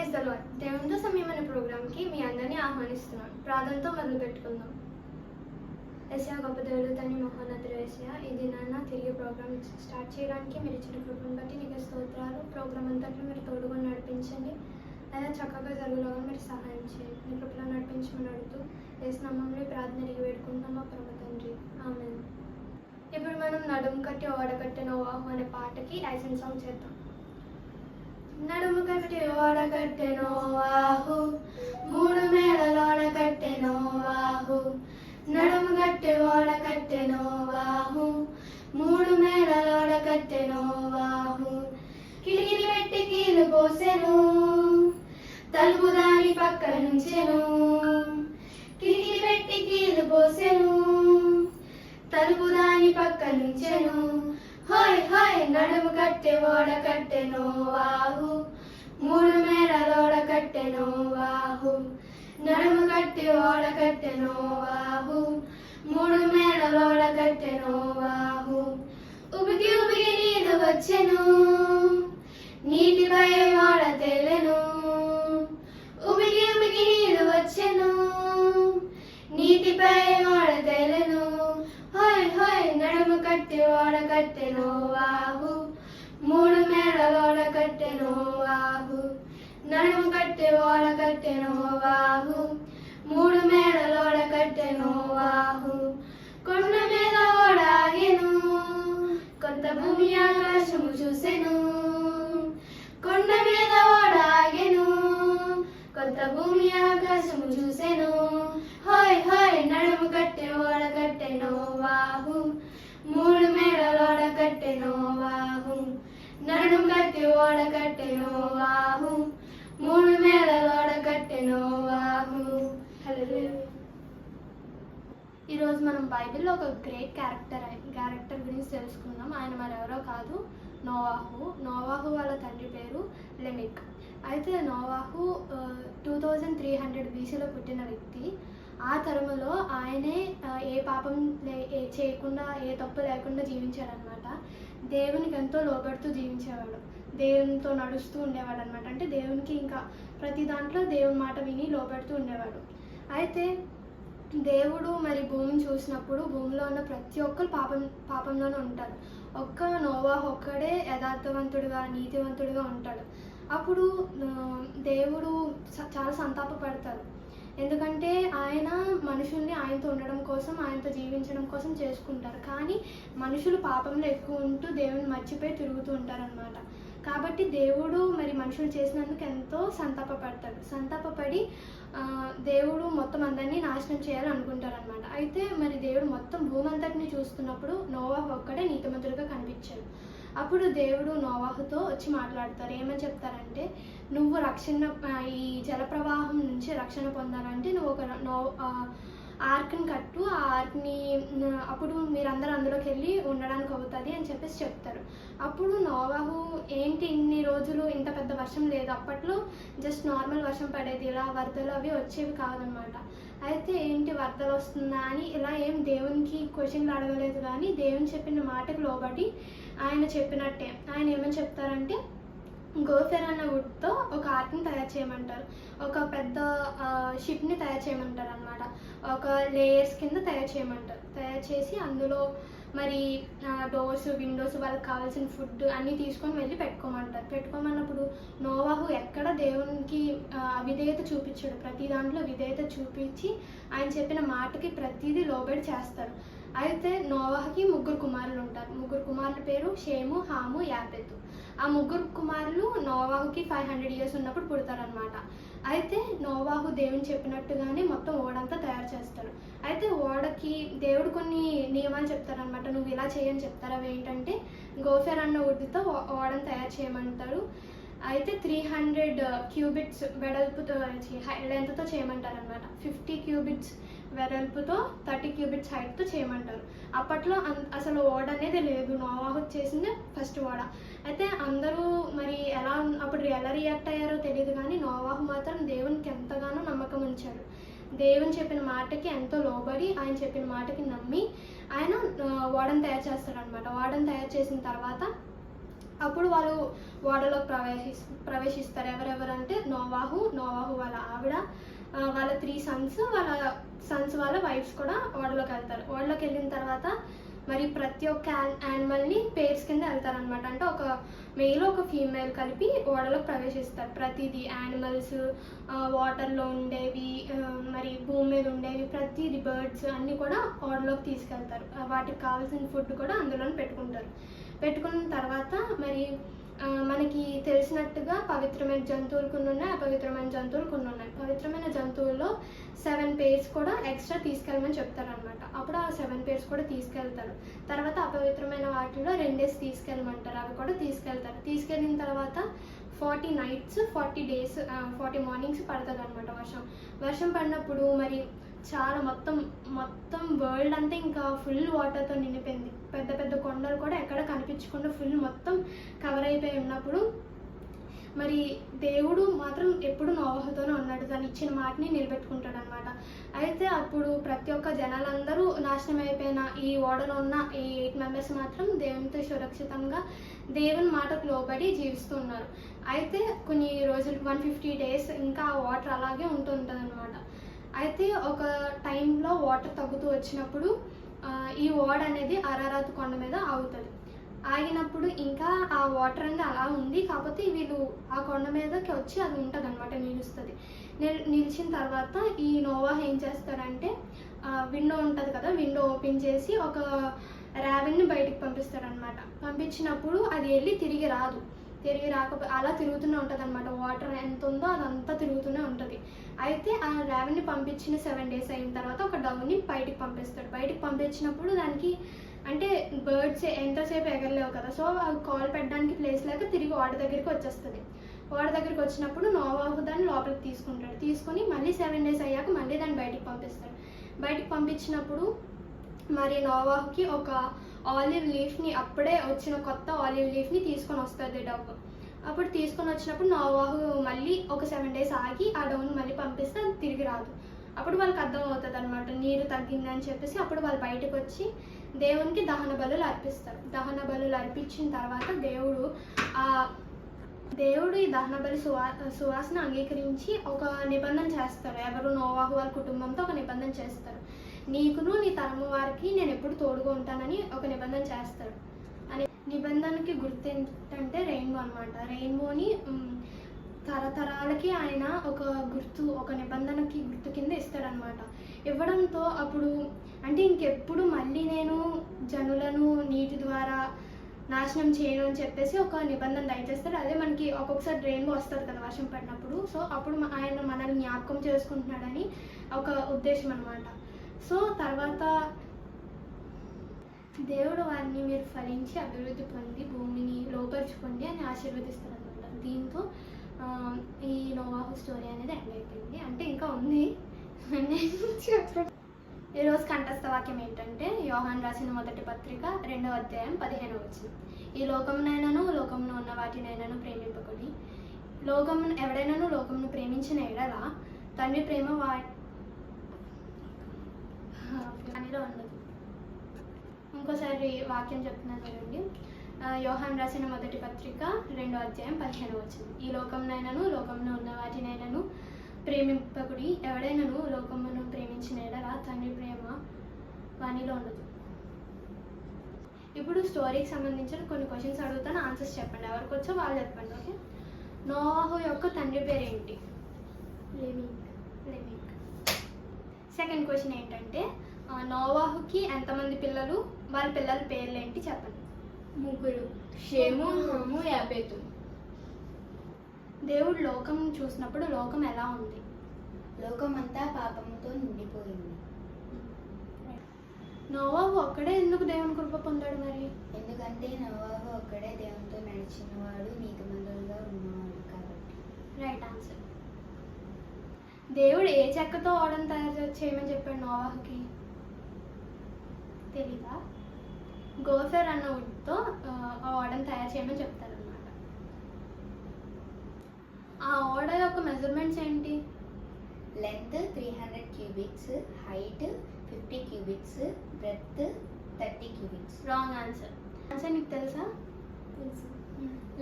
Praise the lord. దేవునితో సమయం అనే ప్రోగ్రామ్కి మీ అందరినీ ఆహ్వానిస్తున్నాను. ప్రార్థనతో మొదలు పెట్టుకుందాం. ఏసయ్యా, గొప్ప దేవుడు, తండ్రి, మహోన్నతుడు ఏసయ్యా, ఈ దినాన్న తిరిగి ప్రోగ్రామ్ స్టార్ట్ చేయడానికి మీరు ఇచ్చిన కృపను బట్టి నీకు స్తోత్రాలు. ప్రోగ్రామ్ అంతట్లో మీరు తోడుగా నడిపించండి. అలా చక్కగా జరుగులాగా మీరు సహాయం చేయండి. నీ కృపలో నడిపించమని అడుగుతూ యేసు నామములో ప్రార్థన అడిగి వేడుకుంటాం మా పరమ తండ్రి. ఆమేన్. ఇప్పుడు మనం నడుము కట్టి ఓడకట్టే నోవాహు అనే పాటకి యాక్షన్ సాంగ్ చేద్దాం. నడుము కట్టి ఓడకట్టె నోవాహు, మూడు మేడలోడ కట్టె నోవాహు. నడుము కట్టి ఓడకట్టె నోవాహు, మూడు మేడలోడ కట్టె నోవాహు. కిటికీని పెట్టి కీలు పోసెను, తలుపు దాని పక్క నుంచెను. కిటికీని పెట్టి కీలు పోసెను, తలుపు దాని పక్క నుంచెను. హోయ్ హోయ్ నడుము కట్టె ఓడ కట్టె నోవాహు, మూడు మేడలోడ కట్టె నోవాహు. నడుము కట్టె ఓడ కట్టె నోవాహు, మూడు మేడలోడ కట్టె నోవాహు. ఉబికి ఉబికి నీరు వచ్చెను, నీటిపై ఓడ తేలెను. ఉబికి ఉబికి నీరు వచ్చెను, నీటిపై ఓడ తేలెను. హోయ్ హోయ్ నడుము కట్టె ఓడ కట్టె నోవాహు, మూడు మేడలోడ కట్టె నోవాహు. నడుము కట్టె ఓడ కట్టె నోవాహు, మూడు మేడలోడ కట్టె నోవాహు. కొండ మీద ఓడ ఆగెను, కొత్త భూమి ఆకాశము చూసెను. కొండ మీద ఓడ ఆగెను, కొత్త భూమి ఆకాశము చూసెను. హోయ్ హోయ్ నడుము కట్టె ఓడ కట్టె నోవాహు, మూడు మేడలోడ కట్టె నోవాహు. నడుము కట్టె ఓడ కట్టె నోవాహు, మూడు మేడలోడ కట్టె నోవాహు. హల్లెలూయా. ఈరోజు మనం బైబిల్లో ఒక గ్రేట్ క్యారెక్టర్ గురించి తెలుసుకుందాం. ఆయన మరెవరో కాదు, నోవాహు. నోవాహు వాళ్ళ తండ్రి పేరు లెమెక్. అయితే నోవాహు 2300 BCలో పుట్టిన వ్యక్తి. ఆ తరములో ఆయనే ఏ పాపం చేయకుండా, ఏ తప్పు లేకుండా జీవించాడనమాట. దేవునికి ఎంతో లోబడుతూ జీవించేవాడు, దేవునితో నడుస్తూ ఉండేవాడు అనమాట. అంటే దేవునికి ఇంకా ప్రతి దాంట్లో దేవుని మాట విని లోబడుతూ ఉండేవాడు. అయితే దేవుడు మరి భూమిని చూసినప్పుడు భూమిలో ఉన్న ప్రతి ఒక్కరు పాపంలోనే ఉంటారు. ఒక్క నోవాహు ఒక్కడే యథార్థవంతుడిగా, నీతివంతుడిగా ఉంటాడు. అప్పుడు దేవుడు చాలా సంతాపపడతారు. ఎందుకంటే ఆయన మనుషుల్ని ఆయనతో ఉండడం కోసం, ఆయనతో జీవించడం కోసం చేసుకుంటారు. కానీ మనుషులు పాపంలో ఎక్కువ ఉంటూ దేవుని మర్చిపోయి తిరుగుతూ ఉంటారనమాట. కాబట్టి దేవుడు మరి మనుషులు చేసినందుకు ఎంతో సంతాపపడి దేవుడు మొత్తం అందరినీ నాశనం చేయాలనుకుంటారనమాట. అయితే మరి దేవుడు మొత్తం భూమి అంతటిని చూస్తున్నప్పుడు నోవాహు ఒక్కడే నీతిమంతుడిగా కనిపించాడు. అప్పుడు దేవుడు నోవాహుతో వచ్చి మాట్లాడతారు. ఏమని చెప్తారంటే, నువ్వు ఈ జలప్రవాహం నుంచి రక్షణ పొందాలంటే నువ్వు ఒక ఆర్క్ని కట్టు, ఆ ఆర్క్ని అప్పుడు మీరందరూ అందులోకి వెళ్ళి ఉండడానికి అవుతుంది అని చెప్పేసి చెప్తారు. అప్పుడు నోవాహు ఏంటి ఇన్ని రోజులు ఇంత పెద్ద వర్షం లేదు, అప్పట్లో జస్ట్ నార్మల్ వర్షం పడేది, ఇలా వరదలు అవి వచ్చేవి కాదనమాట. అయితే ఏంటి వరదలు వస్తుందా అని ఇలా ఏం దేవునికి క్వశ్చన్లు అడగలేదు. కానీ దేవుని చెప్పిన మాటకు లోబడి ఆయన చెప్పినట్టే ఆయన ఏమని చెప్తారంటే, గోఫెర్ అన్న వుడ్తో ఒక ఆర్క్ని తయారు చేయమంటారు, ఒక పెద్ద షిప్ని తయారు చేయమంటారు అనమాట. ఒక లేయర్స్ కింద తయారు చేసి అందులో మరి డోర్స్, విండోస్, వాళ్ళకి కావాల్సిన ఫుడ్ అన్నీ తీసుకొని వెళ్ళి పెట్టుకోమన్నప్పుడు నోవాహు ఎక్కడ దేవునికి అవిధేయత చూపించాడు. ప్రతి దాంట్లో విధేయత చూపించి ఆయన చెప్పిన మాటకి ప్రతిదీ లోబడి చేస్తారు. అయితే నోవాహుకి 3 కుమారులు ఉంటారు. 3 కుమారుల పేరు షేము, హాము, యాపెతు. ఆ 3 కుమారులు నోవాహుకి 500 years ఉన్నప్పుడు పుడతారనమాట. అయితే నోవాహు దేవుని చెప్పినట్టుగానే మొత్తం ఓడంతా తయారు చేస్తారు. అయితే ఓడకి దేవుడు కొన్ని నియమాలు చెప్తారనమాట. నువ్వు ఇలా చేయని చెప్తారు. అవి ఏంటంటే, గోఫెర్ అన్న వుడ్తో ఓడను తయారు చేయమంటారు. అయితే 300 cubits వెడల్పుతో లెంత్తో చేయమంటారు అనమాట. 50 cubits వెడల్పుతో 30 cubits హైట్తో చేయమంటారు. అప్పట్లో అసలు ఓడ అనేది లేదు, నోవాహు చేసింది ఫస్ట్ ఓడ. అయితే అందరూ మరి అప్పుడు ఎలా రియాక్ట్ అయ్యారో తెలియదు. కానీ నోవాహు మాత్రం దేవునికి ఎంతగానో నమ్మకం ఉంచాడు. దేవుని చెప్పిన మాటకి ఎంతో లోబడి ఆయన చెప్పిన మాటకి నమ్మి ఆయన ఓడను తయారు చేస్తారనమాట. ఓడను తయారు చేసిన తర్వాత అప్పుడు వాళ్ళు ఓడలో ప్రవేశిస్తారు. ఎవరెవరంటే నోవాహు వాళ్ళ ఆవిడ, వాళ్ళ 3 సన్స్, వాళ్ళ వైఫ్స్ కూడా ఓడలోకి వెళ్తారు. ఓడలోకి వెళ్ళిన తర్వాత మరి ప్రతి ఒక్క యానిమల్ని పేర్స్ కింద వెళ్తారనమాట. అంటే ఒక మేల్ ఒక ఫీమేల్ కలిపి ఓడలోకి ప్రవేశిస్తారు. ప్రతిదీ యానిమల్స్, వాటర్లో ఉండేవి, మరి భూమి మీద ఉండేవి, ప్రతిదీ బర్డ్స్ అన్నీ కూడా ఓడలోకి తీసుకెళ్తారు. వాటికి కావాల్సిన ఫుడ్ కూడా అందులోనే పెట్టుకున్న తర్వాత మరి మనకి తెలిసినట్టుగా పవిత్రమైన జంతువులు కొన్ని ఉన్నాయి, అపవిత్రమైన జంతువులు కొన్ని ఉన్నాయి. పవిత్రమైన జంతువుల్లో 7 పేర్స్ కూడా ఎక్స్ట్రా తీసుకెళ్ళమని చెప్తారనమాట. అప్పుడు ఆ 7 పేర్స్ కూడా తీసుకెళ్తారు. తర్వాత అపవిత్రమైన వాటిలో 2 తీసుకెళ్ళమంటారు, అవి కూడా తీసుకెళ్తారు. తీసుకెళ్ళిన తర్వాత 40 నైట్స్ 40 డేస్ 40 మార్నింగ్స్ పడుతుంది అనమాట వర్షం పడినప్పుడు మరి చాలా మొత్తం వరల్డ్ అంతా ఇంకా ఫుల్ వాటర్తో నిండిపోయింది. పెద్ద పెద్ద కొండలు కూడా ఎక్కడ కనిపించకుండా ఫుల్ మొత్తం కవర్ అయిపోయి ఉన్నప్పుడు మరి దేవుడు మాత్రం ఎప్పుడు నోవాహుతోనే ఉన్నాడు. తను ఇచ్చిన మాటని నిలబెట్టుకుంటాడు అనమాట. అయితే అప్పుడు ప్రతి ఒక్క జనాలందరూ నాశనం అయిపోయిన ఈ ఓడలో ఉన్న ఈ 8 మెంబర్స్ మాత్రం దేవునితో సురక్షితంగా దేవుని మాటకు లోబడి జీవిస్తూ ఉన్నారు. అయితే కొన్ని రోజులు 150 డేస్ ఇంకా ఆ వాటర్ అలాగే ఉంటుంది అనమాట. అయితే ఒక టైంలో వాటర్ తగ్గుతూ వచ్చినప్పుడు ఈ ఓడ అనేది అరారాతు కొండ మీద ఆగుతుంది. ఆగినప్పుడు ఇంకా ఆ వాటర్ అనేది అలా ఉంది, కాకపోతే వీళ్ళు ఆ కొండ మీదకి వచ్చి అది ఉంటుంది అనమాట, నిలుస్తుంది. నిలిచిన తర్వాత ఈ నోవాహు ఏం చేస్తాడంటే విండో ఉంటుంది కదా, విండో ఓపెన్ చేసి ఒక ర్యావెన్ని బయటికి పంపిస్తాడనమాట. పంపించినప్పుడు అది వెళ్ళి తిరిగి రాకపోతే అలా తిరుగుతూనే ఉంటుంది అనమాట. వాటర్ ఎంత ఉందో అదంతా తిరుగుతూనే ఉంటుంది. అయితే ఆ ర్యావెన్ని పంపించిన 7 డేస్ అయిన తర్వాత ఒక డవ్ని బయటికి పంపిస్తాడు. బయటికి పంపించినప్పుడు దానికి అంటే బర్డ్స్ ఎంతసేపు ఎగరలేవు కదా, సో అవి కాల్ పెట్టడానికి ప్లేస్ లేక తిరిగి ఓడ దగ్గరికి వచ్చేస్తుంది. ఓడ దగ్గరికి వచ్చినప్పుడు నోవాహు దాన్ని లోపలికి తీసుకొని మళ్ళీ 7 డేస్ అయ్యాక మళ్ళీ దాన్ని బయటికి పంపించినప్పుడు మరి నోవాహుకి ఒక ఆలివ్ లీఫ్ని, అప్పుడే వచ్చిన కొత్త ఆలివ్ లీఫ్ని తీసుకొని వస్తుంది డవ్. అప్పుడు తీసుకొని వచ్చినప్పుడు నోవాహు మళ్ళీ ఒక 7 డేస్ ఆగి ఆ డవ్ని మళ్ళీ పంపిస్తే అది తిరిగి రాదు. అప్పుడు వాళ్ళకి అర్థం అవుతుంది అనమాట, నీరు తగ్గిందని చెప్పేసి. అప్పుడు వాళ్ళు బయటకు వచ్చి దేవునికి దహన బలులు అర్పిస్తారు. దహన బలులు అర్పించిన తర్వాత దేవుడు ఈ దహన బలి సువాసన అంగీకరించి ఒక నిబంధన చేస్తారు. ఎవరు నోవాహు వాళ్ళ కుటుంబంతో ఒక నిబంధన చేస్తారు. నీకును నీ తరము వారికి నేను ఎప్పుడు తోడుగా ఉంటానని ఒక నిబంధన చేస్తాడు. అనే నిబంధనకి గుర్తు ఏంటంటే రెయిన్బో అనమాట. రెయిన్బోని తరతరాలకి ఆయన ఒక నిబంధనకి గుర్తు కింద ఇస్తాడనమాట. ఇవ్వడంతో అప్పుడు అంటే ఇంకెప్పుడు మళ్ళీ నేను జనులను నీటి ద్వారా నాశనం చేయను అని చెప్పేసి ఒక నిబంధన దయచేస్తారు. అదే మనకి ఒక్కొక్కసారి రెయిన్బో వస్తుంది కదా వర్షం పడినప్పుడు, సో అప్పుడు ఆయన మనల్ని జ్ఞాపకం చేసుకుంటున్నాడని ఒక ఉద్దేశం అనమాట. సో తర్వాత దేవుడు వారిని మీరు ఫలించి అభివృద్ధి పొంది భూమిని లోపరుచుకోండి అని ఆశీర్వదిస్తారు అనమాట. దీంతో ఈ నోవాహు స్టోరీ అనేది ఎండ్ అయిపోయింది. అంటే ఇంకా ఉంది. ఈరోజు కంఠస్థ వాక్యం ఏంటంటే యోహాను రాసిన మొదటి పత్రిక 2వ అధ్యాయం 15వ వచనం. ఈ లోకమునైనను లోకమును ఉన్న వాటినైనను ప్రేమింపకుడి. ఎవడైనాను లోకమును ప్రేమించిన ఎడల తండ్రి ప్రేమ వాటిలో ఉండదు. ఇంకోసారి వాక్యం చెప్తున్నాను చూడండి. యోహాను రాసిన మొదటి పత్రిక 2వ అధ్యాయం 15వ వచనం. ఈ లోకమునైనను లోకమును ఉన్న వాటినైనను ప్రేమింపకుడి. ఎవడైనాను లోకమును ప్రేమించిన ఎడల తండ్రి ప్రేమ వానిలో ఉండదు. ఇప్పుడు స్టోరీకి సంబంధించిన కొన్ని క్వశ్చన్స్ అడుగుతాను, ఆన్సర్స్ చెప్పండి. ఎవరికి వచ్చో వాళ్ళు చెప్పండి. ఓకే. నోవాహు యొక్క తండ్రి పేరు ఏంటి? లెమిక్. సెకండ్ క్వశ్చన్ ఏంటంటే నోవాహుకి ఎంతమంది పిల్లలు, వాళ్ళ పిల్లల పేర్లు ఏంటి చెప్పండి. 3. షేము, హము, యాపెతు. దేవుడు లోకం చూసినప్పుడు లోకం ఎలా ఉంది? లోకమంతా పాపముతో నిండిపోయింది. నోవాహు ఒక్కడే ఎందుకు దేవుని కృప పొందాడు మరి? ఎందుకంటే నోవాహు ఒక్కడే దేవునితో నడిచినవాడు, నీతిమంతులుగా ఉన్నవాడు కాబట్టి. Right answer. దేవుడు ఏ చెక్కతో ఓడను తయారు చేయమని చెప్పాడు నోవాహుకి? తెలీదా? గోఫెర్ అన్న వుడ్తో ఆ ఓడను తయారు చేయమని చెప్తారనమాట. ఆ ఓడ యొక్క మెజర్మెంట్స్ ఏంటి? Length 300 cubics, height 50 cubics, breadth 30 cubics. Wrong answer. Answer నీకు తెలుసా? తెలుసు.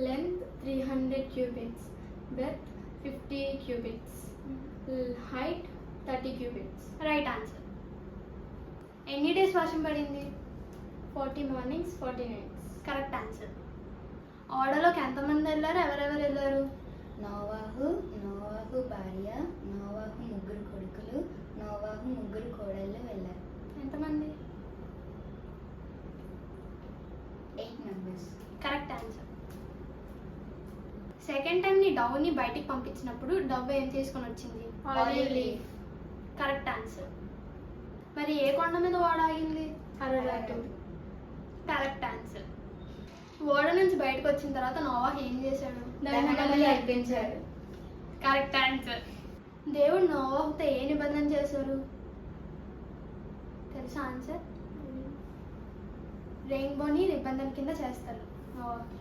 Length 300 cubits, breadth 50 cubits, height 30 cubits. Right answer. ఎన్ని డేస్ వర్షం పడింది? 40 మార్నింగ్స్ 40 నైట్స్. Correct answer. ఓడలోకి ఎంతమంది వెళ్ళారు, ఎవరెవరు వెళ్ళారు? నోవాహు, నోవాహు భార్య, నోవాహు 3 కొడుకులు, నోవాహు 3 కోడళ్ళు వెళ్ళారు. ఎంతమంది? 8 members. Correct answer. Second time నీ డవ్ని బయటికి పంపించినప్పుడు డవ్ ఏం తీసుకొని వచ్చింది? Olive leaf. Correct answer. మరి ఏ కొండ మీద ఓడ ఆగింది? అరరాటు. Correct answer. ఓడ నుంచి బయటకు వచ్చిన తర్వాత నోవాహు ఏం చేశాడు? దహనబలి అర్పించాడు. Correct answer. దేవుడు నోవాహుతో ఏ నిబంధన చేశారు తెలుసా? ఆన్సర్ రెయిన్బోని నిబంధన కింద చేస్తారు నోవాహు.